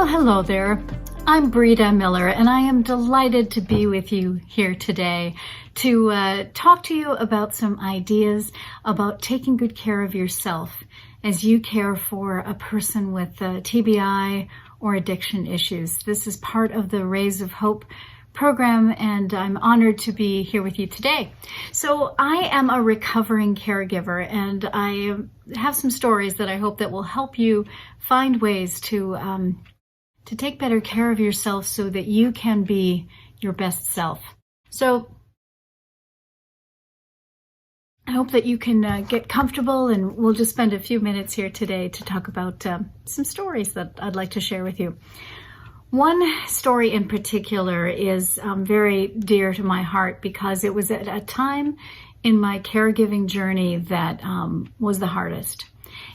Well, hello there. I'm Breeda Miller, and I am delighted to be with you here today to talk to you about some ideas about taking good care of yourself as you care for a person with TBI or addiction issues. This is part of the Rays of Hope program, and I'm honored to be here with you today. So I am a recovering caregiver, and I have some stories that I hope that will help you find ways to take better care of yourself so that you can be your best self. So I hope that you can get comfortable, and we'll just spend a few minutes here today to talk about some stories that I'd like to share with you. One story in particular is very dear to my heart because it was at a time in my caregiving journey that was the hardest.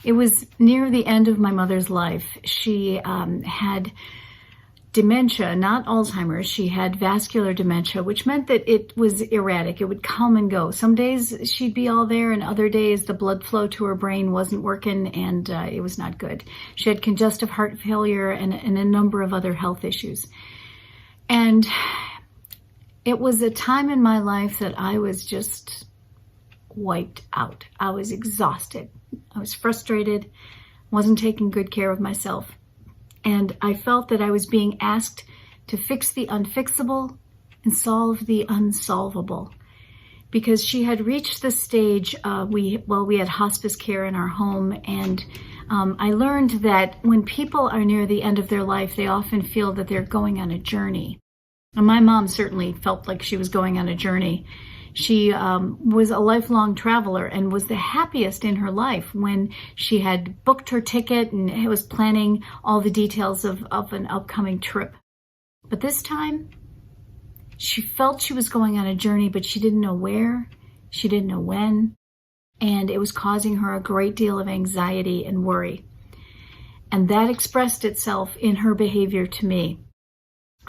It was near the end of my mother's life. She had dementia, not Alzheimer's. She had vascular dementia, which meant that it was erratic. It would come and go. Some days she'd be all there, and other days the blood flow to her brain wasn't working, and it was not good. She had congestive heart failure and a number of other health issues. And it was a time in my life that I was just wiped out. I was exhausted. I was frustrated, wasn't taking good care of myself. And I felt that I was being asked to fix the unfixable and solve the unsolvable. Because she had reached the stage, we had hospice care in our home, and I learned that when people are near the end of their life, they often feel that they're going on a journey. And my mom certainly felt like she was going on a journey. She was a lifelong traveler and was the happiest in her life when she had booked her ticket and was planning all the details of an upcoming trip. But this time, she felt she was going on a journey, but she didn't know where, she didn't know when, and it was causing her a great deal of anxiety and worry. And that expressed itself in her behavior to me.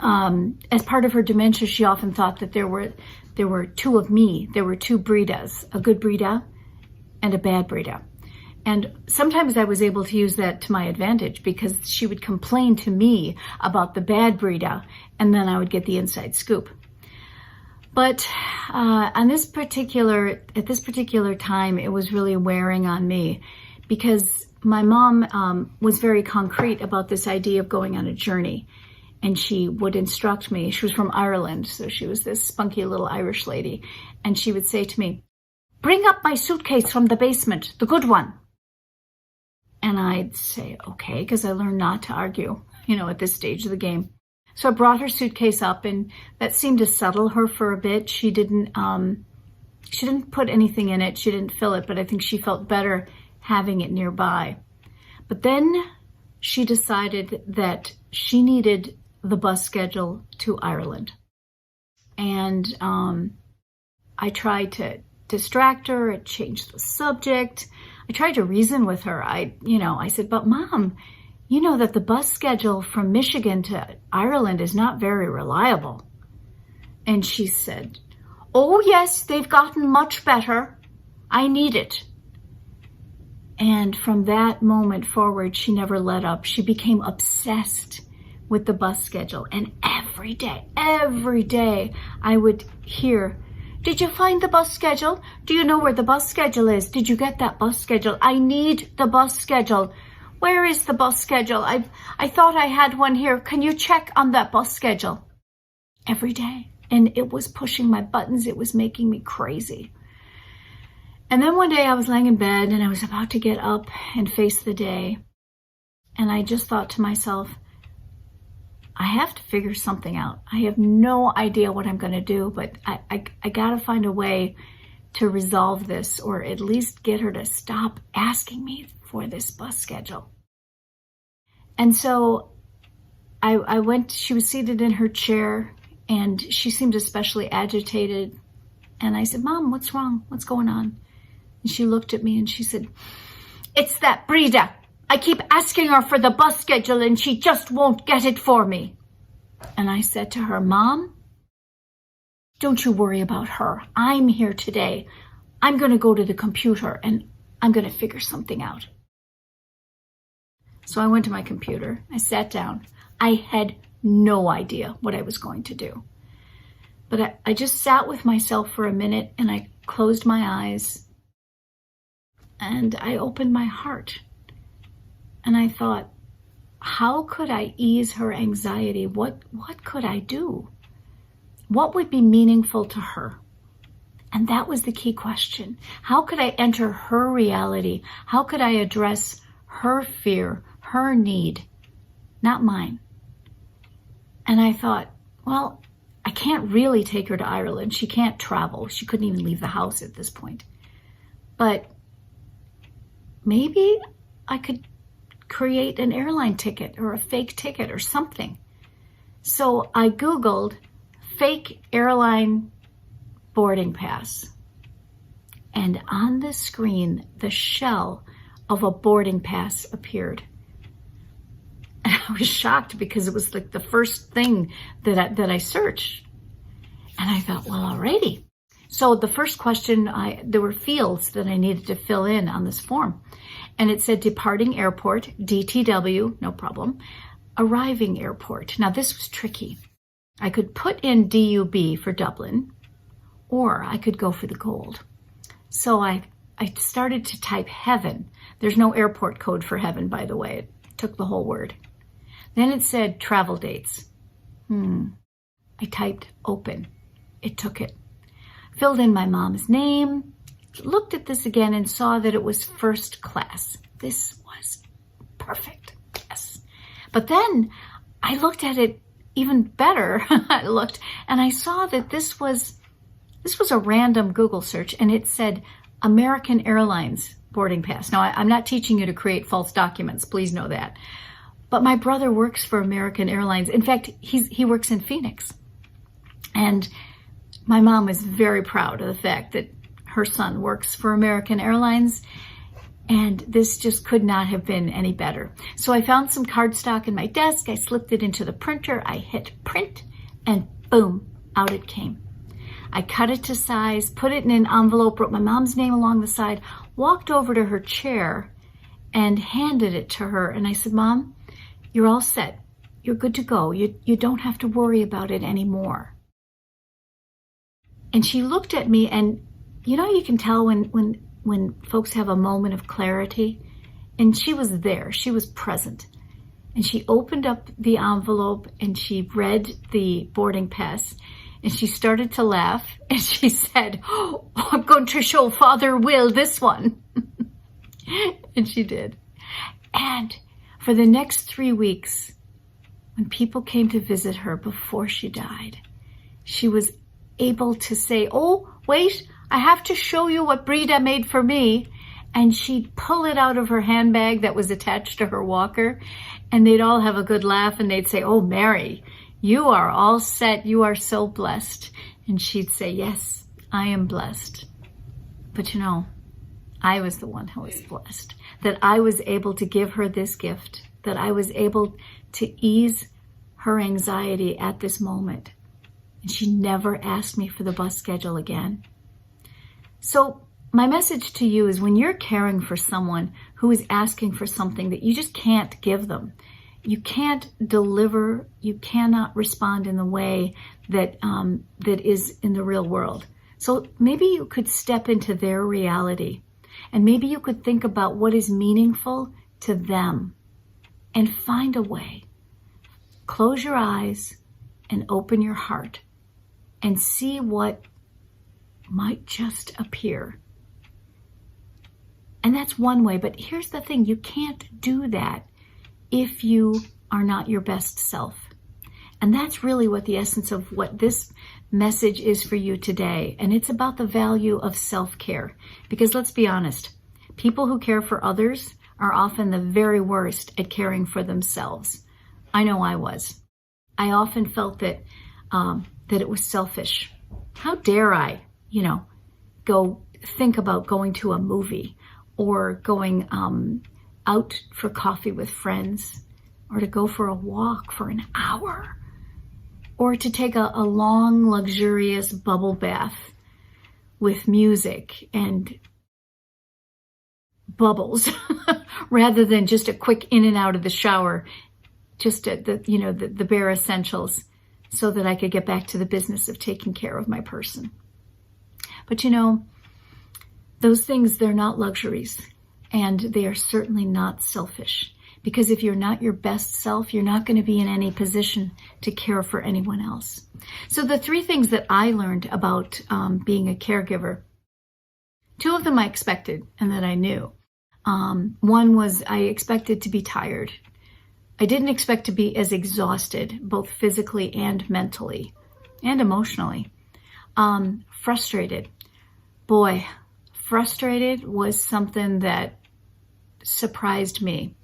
As part of her dementia, she often thought that there were two of me. There were two Breedas, a good Breeda and a bad Breeda. And sometimes I was able to use that to my advantage because she would complain to me about the bad Breeda, and then I would get the inside scoop. But at this particular time, it was really wearing on me because my mom was very concrete about this idea of going on a journey. And she would instruct me. She was from Ireland, so she was this spunky little Irish lady. And she would say to me, "Bring up my suitcase from the basement, the good one." And I'd say, okay, because I learned not to argue, at this stage of the game. So I brought her suitcase up, and that seemed to settle her for a bit. She didn't put anything in it. She didn't fill it, but I think she felt better having it nearby. But then she decided that she needed the bus schedule to Ireland. And I tried to distract her, I changed the subject. I tried to reason with her. I said, "But Mom, you know that the bus schedule from Michigan to Ireland is not very reliable." And she said, "Oh yes, they've gotten much better. I need it." And from that moment forward, she never let up. She became obsessed with the bus schedule. And every day, I would hear, "Did you find the bus schedule? Do you know where the bus schedule is? Did you get that bus schedule? I need the bus schedule. Where is the bus schedule? I thought I had one here. Can you check on that bus schedule?" Every day. And it was pushing my buttons. It was making me crazy. And then one day I was laying in bed and I was about to get up and face the day. And I just thought to myself, I have to figure something out. I have no idea what I'm going to do, but I got to find a way to resolve this, or at least get her to stop asking me for this bus schedule. And so I went, she was seated in her chair and she seemed especially agitated. And I said, "Mom, what's wrong? What's going on?" And she looked at me and she said, "It's that Breeda. I keep asking her for the bus schedule and she just won't get it for me." And I said to her, "Mom, don't you worry about her. I'm here today. I'm going to go to the computer and I'm going to figure something out." So I went to my computer. I sat down. I had no idea what I was going to do. But I just sat with myself for a minute, and I closed my eyes and I opened my heart. And I thought, how could I ease her anxiety? What could I do? What would be meaningful to her? And that was the key question. How could I enter her reality? How could I address her fear, her need, not mine? And I thought, well, I can't really take her to Ireland. She can't travel. She couldn't even leave the house at this point. But maybe I could create an airline ticket or a fake ticket or something. So I Googled fake airline boarding pass. And on the screen, the shell of a boarding pass appeared. And I was shocked because it was like the first thing that I searched. And I thought, well, alrighty. So the first question, there were fields that I needed to fill in on this form. And it said departing airport, DTW, no problem. Arriving airport. Now this was tricky. I could put in DUB for Dublin, or I could go for the gold. So I started to type heaven. There's no airport code for heaven, by the way. It took the whole word. Then it said travel dates. I typed open. It took it. Filled in my mom's name, looked at this again and saw that it was first class. This was perfect. Yes. But then I looked at it even better. I looked and I saw that this was a random Google search, and it said American Airlines boarding pass. Now, I'm not teaching you to create false documents. Please know that. But my brother works for American Airlines. In fact, he works in Phoenix. And my mom was very proud of the fact that her son works for American Airlines. And this just could not have been any better. So I found some cardstock in my desk. I slipped it into the printer. I hit print, and boom, out it came. I cut it to size, put it in an envelope, wrote my mom's name along the side, walked over to her chair and handed it to her. And I said, Mom, you're all set. You're good to go. You don't have to worry about it anymore. And she looked at me, and you can tell when folks have a moment of clarity, and she was there, she was present. And she opened up the envelope and she read the boarding pass, and she started to laugh, and she said, oh, I'm going to show Father Will this one. And she did. And for the next 3 weeks, when people came to visit her before she died, she was able to say, oh, wait, I have to show you what Breeda made for me. And she'd pull it out of her handbag that was attached to her walker, and they'd all have a good laugh, and they'd say, oh, Mary, you are all set. You are so blessed. And she'd say, yes, I am blessed. But I was the one who was blessed, that I was able to give her this gift, that I was able to ease her anxiety at this moment. And she never asked me for the bus schedule again. So my message to you is, when you're caring for someone who is asking for something that you just can't give them, you can't deliver, you cannot respond in the way that is in the real world. So maybe you could step into their reality, and maybe you could think about what is meaningful to them and find a way. Close your eyes and open your heart and see what might just appear. And that's one way, but here's the thing, you can't do that if you are not your best self. And that's really what the essence of what this message is for you today. And it's about the value of self-care. Because let's be honest, people who care for others are often the very worst at caring for themselves. I know I was. I often felt that it was selfish. How dare I, go think about going to a movie, or going out for coffee with friends, or to go for a walk for an hour, or to take a long, luxurious bubble bath with music and bubbles rather than just a quick in and out of the shower just the bare essentials so that I could get back to the business of taking care of my person. But those things, they're not luxuries, and they are certainly not selfish, because if you're not your best self, you're not going to be in any position to care for anyone else. So the 3 things that I learned about being a caregiver, 2 of them I expected and that I knew. One was I expected to be tired. I didn't expect to be as exhausted, both physically and mentally and emotionally. Frustrated. Boy, frustrated was something that surprised me.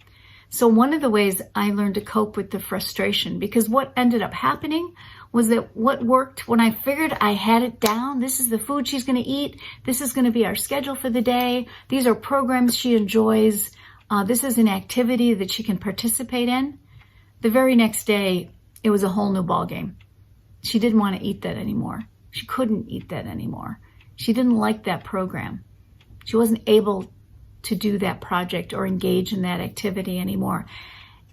So one of the ways I learned to cope with the frustration, because what ended up happening was that what worked when I figured I had it down, this is the food she's going to eat, this is going to be our schedule for the day, these are programs she enjoys, this is an activity that she can participate in. The very next day, it was a whole new ballgame. She didn't want to eat that anymore. She couldn't eat that anymore. She didn't like that program. She wasn't able to do that project or engage in that activity anymore.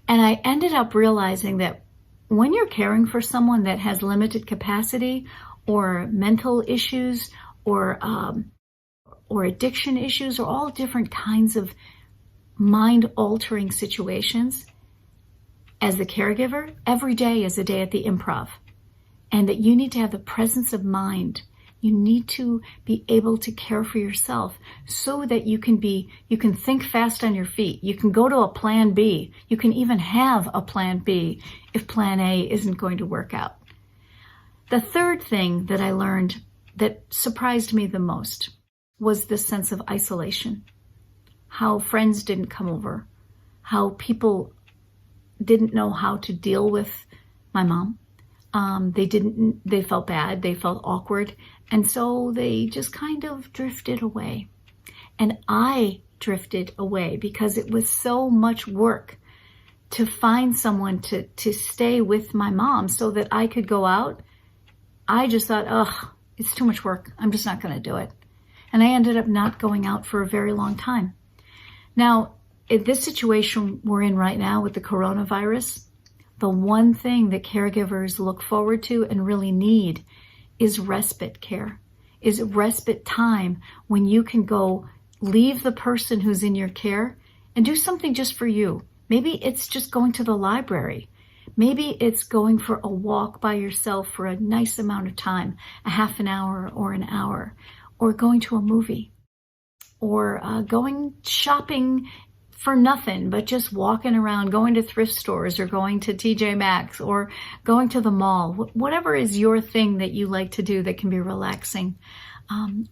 And I ended up realizing that when you're caring for someone that has limited capacity or mental issues or addiction issues or all different kinds of mind-altering situations, as the caregiver, every day is a day at the Improv. And that you need to have the presence of mind. You need to be able to care for yourself so that you can think fast on your feet. You can go to a plan B. You can even have a plan B if plan A isn't going to work out. The third thing that I learned that surprised me the most was the sense of isolation. How friends didn't come over. How people didn't know how to deal with my mom. They felt bad, they felt awkward, and so they just kind of drifted away. And I drifted away because it was so much work to find someone to stay with my mom so that I could go out. I just thought, it's too much work. I'm just not going to do it. And I ended up not going out for a very long time. Now, in this situation we're in right now with the coronavirus, the one thing that caregivers look forward to and really need is respite care, is respite time when you can go leave the person who's in your care and do something just for you. Maybe it's just going to the library. Maybe it's going for a walk by yourself for a nice amount of time, a half an hour or an hour, or going to a movie, or going shopping for nothing, but just walking around, going to thrift stores or going to TJ Maxx or going to the mall, whatever is your thing that you like to do that can be relaxing,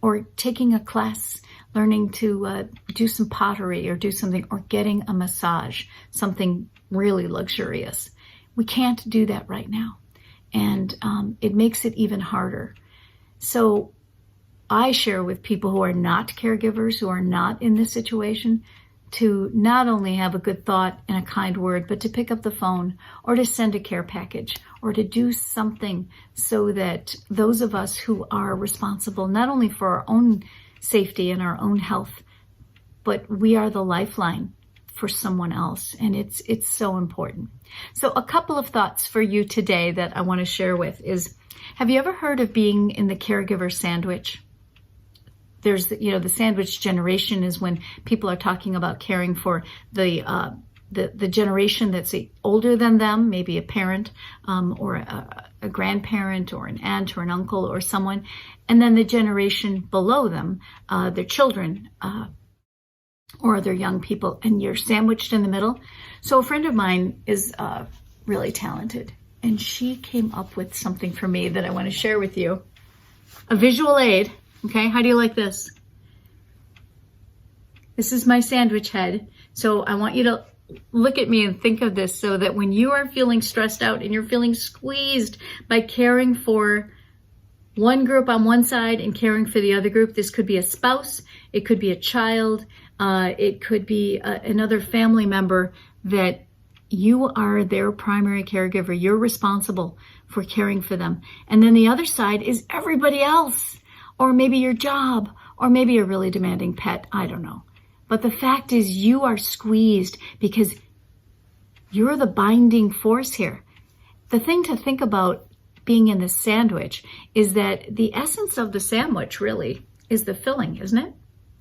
or taking a class, learning to do some pottery or do something, or getting a massage, something really luxurious. We can't do that right now. And it makes it even harder. So I share with people who are not caregivers, who are not in this situation, to not only have a good thought and a kind word, but to pick up the phone or to send a care package or to do something so that those of us who are responsible not only for our own safety and our own health, but we are the lifeline for someone else. And it's so important. So a couple of thoughts for you today that I want to share with is, have you ever heard of being in the caregiver sandwich? There's, the sandwich generation is when people are talking about caring for the generation that's older than them, maybe a parent or a grandparent or an aunt or an uncle or someone, and then the generation below them, their children or other young people, and you're sandwiched in the middle. So a friend of mine is really talented, and she came up with something for me that I want to share with you. A visual aid. Okay, how do you like this? This is my sandwich head. So I want you to look at me and think of this so that when you are feeling stressed out and you're feeling squeezed by caring for one group on one side and caring for the other group, this could be a spouse, it could be a child, it could be another family member that you are their primary caregiver. You're responsible for caring for them. And then the other side is everybody else. Or maybe your job, or maybe a really demanding pet, I don't know. But the fact is you are squeezed because You're the binding force here. The thing to think about being in the sandwich is that the essence of the sandwich really is the filling, isn't it?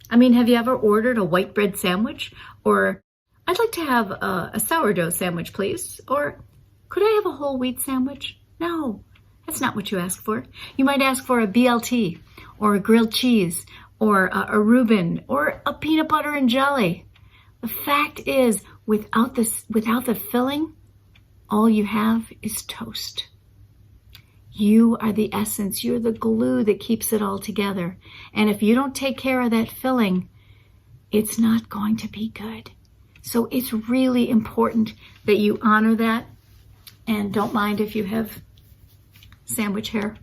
I mean, have you ever ordered a white bread sandwich? Or, I'd like to have a sourdough sandwich, please. Or, could I have a whole wheat sandwich? No, that's not what you ask for. You might ask for a BLT, or a grilled cheese, or a Reuben, or a peanut butter and jelly. The fact is, without the filling, all you have is toast. You are the essence. You're the glue that keeps it all together. And if you don't take care of that filling, it's not going to be good. So it's really important that you honor that. And don't mind if you have sandwich hair.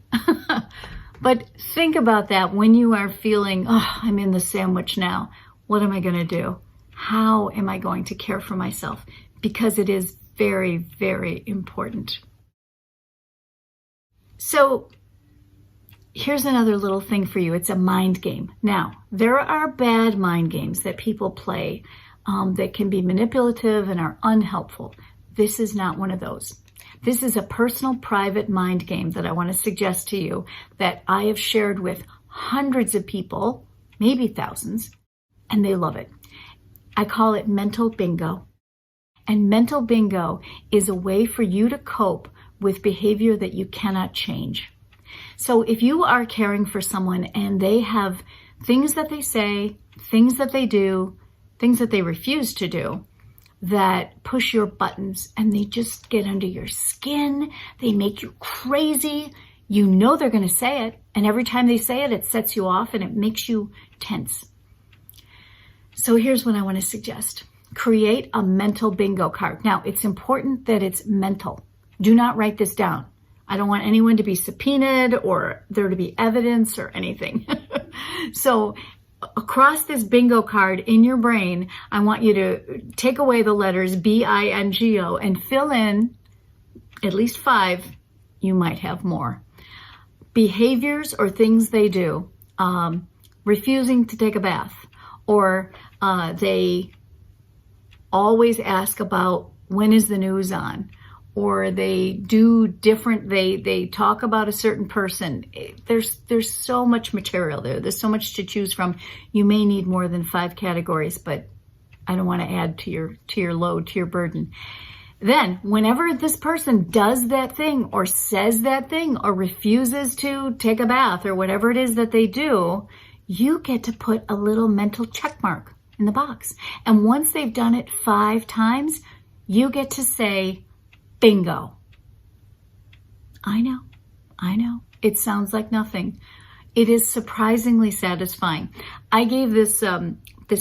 But think about that when you are feeling, oh, I'm in the sandwich now. What am I going to do? How am I going to care for myself? Because it is very, very important. So here's another little thing for you. It's a mind game. Now, there are bad mind games that people play that can be manipulative and are unhelpful. This is not one of those. This is a personal, private mind game that I want to suggest to you that I have shared with hundreds of people, maybe thousands, and they love it. I call it mental bingo. And mental bingo is a way for you to cope with behavior that you cannot change. So if you are caring for someone and they have things that they say, things that they do, things that they refuse to do, that push your buttons and they just get under your skin, they make you crazy, you know they're going to say it, and every time they say it, it sets you off and it makes you tense. So here's what I want to suggest. Create a mental bingo card. Now, it's important that it's mental. Do not write this down. I don't want anyone to be subpoenaed or there to be evidence or anything. So across this bingo card in your brain, I want you to take away the letters B-I-N-G-O and fill in at least 5. You might have more. Behaviors or things they do. Refusing to take a bath. Or they always ask about when is the news on. Or they do different, they talk about a certain person. There's so much material there. There's so much to choose from. You may need more than 5 categories, but I don't want to add to your load, to your burden. Then, whenever this person does that thing or says that thing or refuses to take a bath or whatever it is that they do, you get to put a little mental check mark in the box. And once they've done it 5 times, you get to say, bingo. I know. It sounds like nothing. It is surprisingly satisfying. I gave this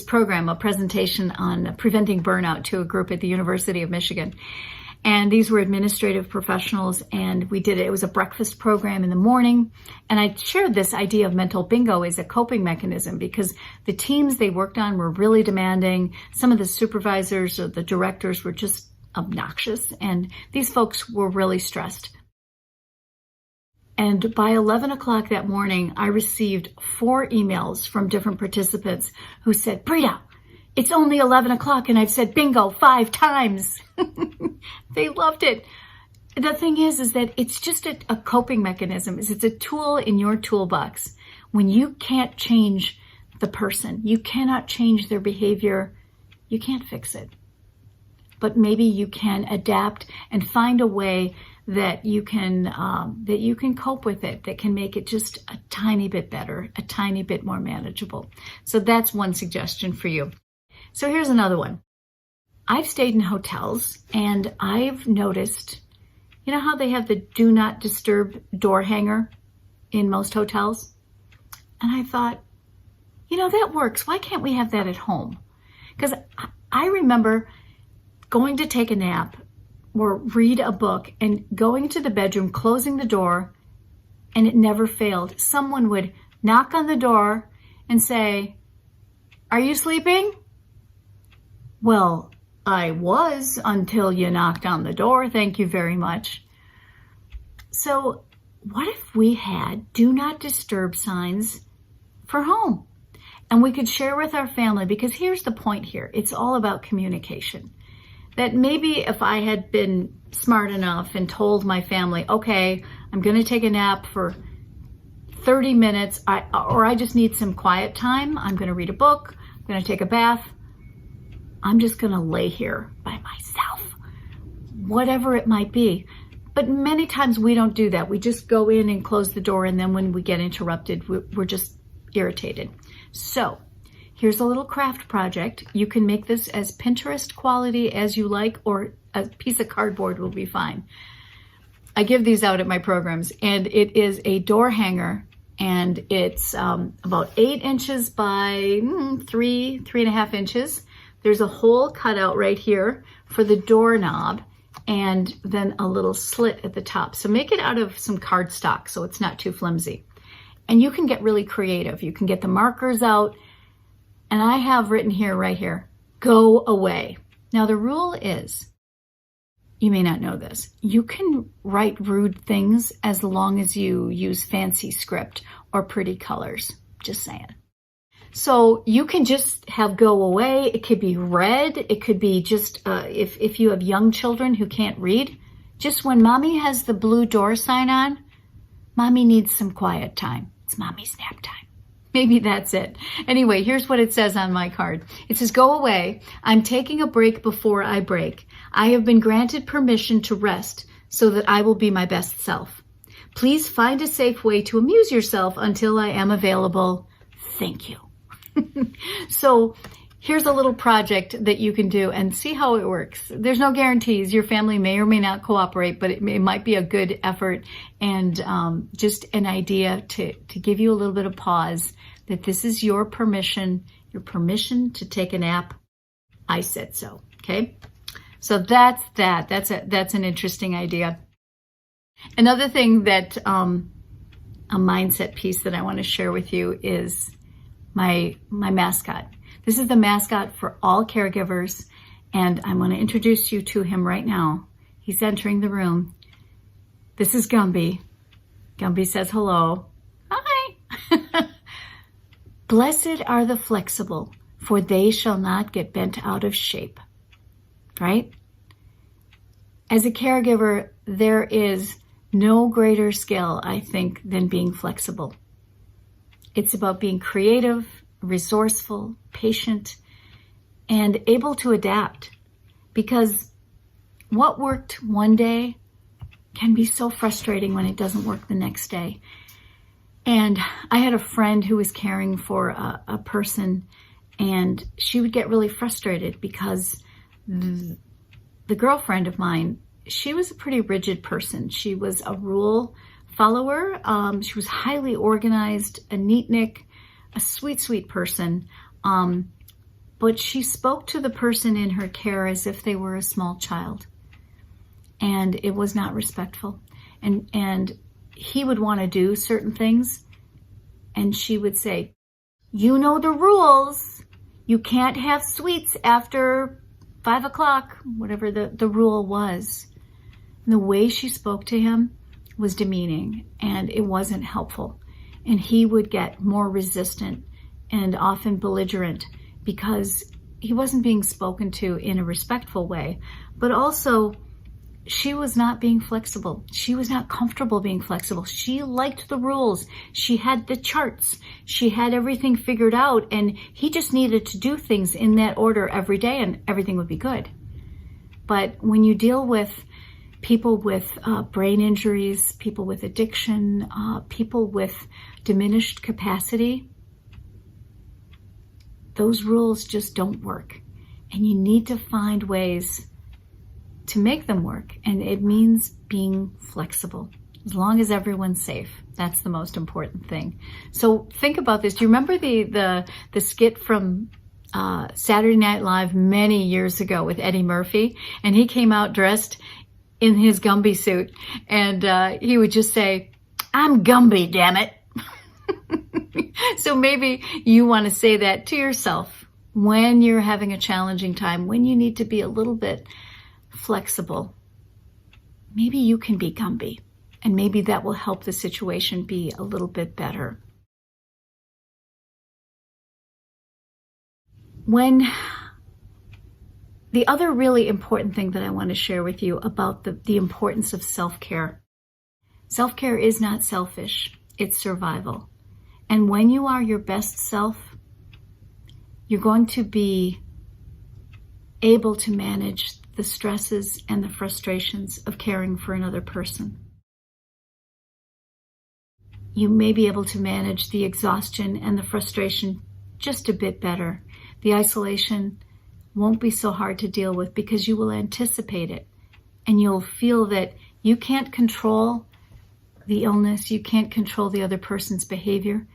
program, a presentation on preventing burnout to a group at the University of Michigan. And these were administrative professionals, and we did it. It was a breakfast program in the morning. And I shared this idea of mental bingo as a coping mechanism because the teams they worked on were really demanding. Some of the supervisors or the directors were just obnoxious, and these folks were really stressed. And by 11 o'clock that morning, I received 4 emails from different participants who said, Breeda, it's only 11 o'clock and I've said bingo 5 times. They loved it. The thing is that it's just a coping mechanism. It's a tool in your toolbox. When you can't change the person, you cannot change their behavior, you can't fix it. But maybe you can adapt and find a way that you can cope with it, that can make it just a tiny bit better, a tiny bit more manageable. So that's one suggestion for you. So here's another one. I've stayed in hotels and I've noticed, you know how they have the do not disturb door hanger in most hotels? And I thought, that works. Why can't we have that at home? Because I remember going to take a nap or read a book and going to the bedroom, closing the door, and it never failed. Someone would knock on the door and say, "Are you sleeping?" Well, I was until you knocked on the door. Thank you very much. So what if we had do not disturb signs for home? And we could share with our family, because here's the point here. It's all about communication. that maybe if I had been smart enough and told my family, okay, I'm going to take a nap for 30 minutes, or I just need some quiet time. I'm going to read a book. I'm going to take a bath. I'm just going to lay here by myself, whatever it might be. But many times we don't do that. We just go in and close the door, and then when we get interrupted, we're just irritated. So here's a little craft project. You can make this as Pinterest quality as you like, or a piece of cardboard will be fine. I give these out at my programs, and it is a door hanger, and it's about 8 inches by 3.5 inches. There's a hole cut out right here for the doorknob, and then a little slit at the top. So make it out of some cardstock so it's not too flimsy. And you can get really creative. You can get the markers out, and I have written here, right here, go away. Now the rule is, you may not know this, you can write rude things as long as you use fancy script or pretty colors. Just saying. So you can just have go away. It could be red. It could be just, if you have young children who can't read, just when mommy has the blue door sign on, mommy needs some quiet time. It's mommy's nap time. Maybe that's it. Anyway, here's what it says on my card. It says, go away. I'm taking a break before I break. I have been granted permission to rest so that I will be my best self. Please find a safe way to amuse yourself until I am available. Thank you. So here's a little project that you can do and see how it works. There's no guarantees. Your family may or may not cooperate, but it might be a good effort and just an idea to give you a little bit of pause, that this is your permission to take a nap. I said so. Okay. So that's that. That's an interesting idea. Another thing that a mindset piece that I want to share with you is my Mascot. This is the mascot for all caregivers, and I'm going to introduce you to him right now. He's entering the room. This is Gumby. Gumby says hello. Hi. Blessed are the flexible, for they shall not get bent out of shape. Right? As a caregiver, there is no greater skill, I think, than being flexible. It's about being creative, resourceful, patient, and able to adapt, because what worked one day can be so frustrating when it doesn't work the next day. And I had a friend who was caring for a person, and she would get really frustrated because the girlfriend of mine, she was a pretty rigid person. She was a rule follower. She was highly organized, a neatnik, a sweet, sweet person. But she spoke to the person in her care as if they were a small child. And it was not respectful. And he would want to do certain things. And she would say, you know the rules. You can't have sweets after 5 o'clock, whatever the rule was. And the way she spoke to him was demeaning, and it wasn't helpful. And he would get more resistant and often belligerent because he wasn't being spoken to in a respectful way. But also, she was not being flexible. She was not comfortable being flexible. She liked the rules. She had the charts. She had everything figured out, and he just needed to do things in that order every day, and everything would be good. But when you deal with people with brain injuries, people with addiction, people with diminished capacity, those rules just don't work. And you need to find ways to make them work. And it means being flexible, as long as everyone's safe. That's the most important thing. So think about this. Do you remember the skit from Saturday Night Live many years ago with Eddie Murphy? And he came out dressed in his Gumby suit, and he would just say, I'm Gumby, damn it. So maybe you want to say that to yourself when you're having a challenging time, when you need to be a little bit flexible. Maybe you can be Gumby, and maybe that will help the situation be a little bit better. When The other really important thing that I want to share with you about the importance of self-care. Self-care is not selfish, it's survival. And when you are your best self, you're going to be able to manage the stresses and the frustrations of caring for another person. You may be able to manage the exhaustion and the frustration just a bit better. The isolation won't be so hard to deal with because you will anticipate it, and you'll feel that you can't control the illness, you can't control the other person's behavior,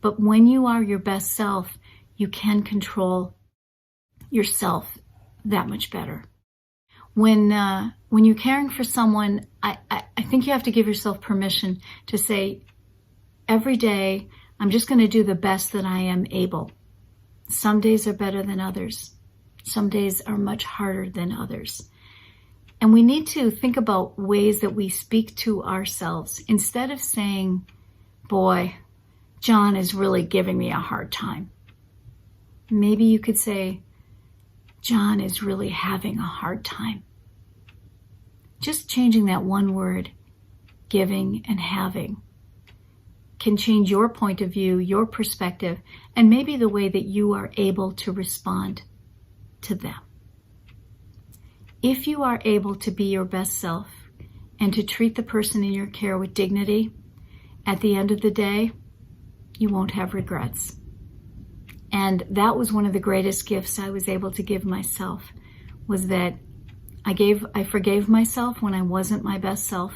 but when you are your best self, you can control yourself that much better. When you're caring for someone, I think you have to give yourself permission to say, every day, I'm just going to do the best that I am able. Some days are better than others. Some days are much harder than others. And we need to think about ways that we speak to ourselves. Instead of saying, boy, John is really giving me a hard time. Maybe you could say, John is really having a hard time. Just changing that one word, giving and having, can change your point of view, your perspective, and maybe the way that you are able to respond to them. If you are able to be your best self and to treat the person in your care with dignity, at the end of the day, you won't have regrets. And that was one of the greatest gifts I was able to give myself, was that I forgave myself when I wasn't my best self,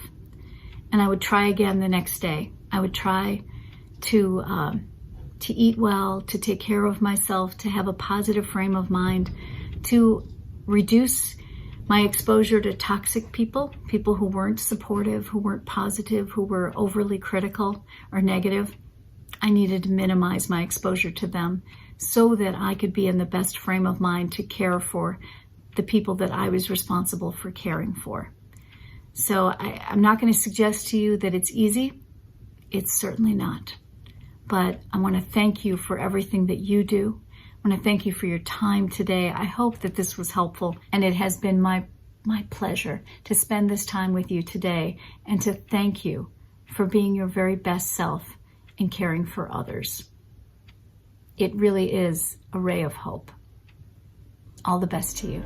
and I would try again the next day. I would try to eat well, to take care of myself, to have a positive frame of mind, to reduce my exposure to toxic people who weren't supportive, who weren't positive, who were overly critical or negative. I needed to minimize my exposure to them so that I could be in the best frame of mind to care for the people that I was responsible for caring for. So I'm not going to suggest to you that it's easy. It's certainly not. But I want to thank you for everything that you do. I want to thank you for your time today. I hope that this was helpful, and it has been my pleasure to spend this time with you today and to thank you for being your very best self in caring for others. It really is a ray of hope. All the best to you.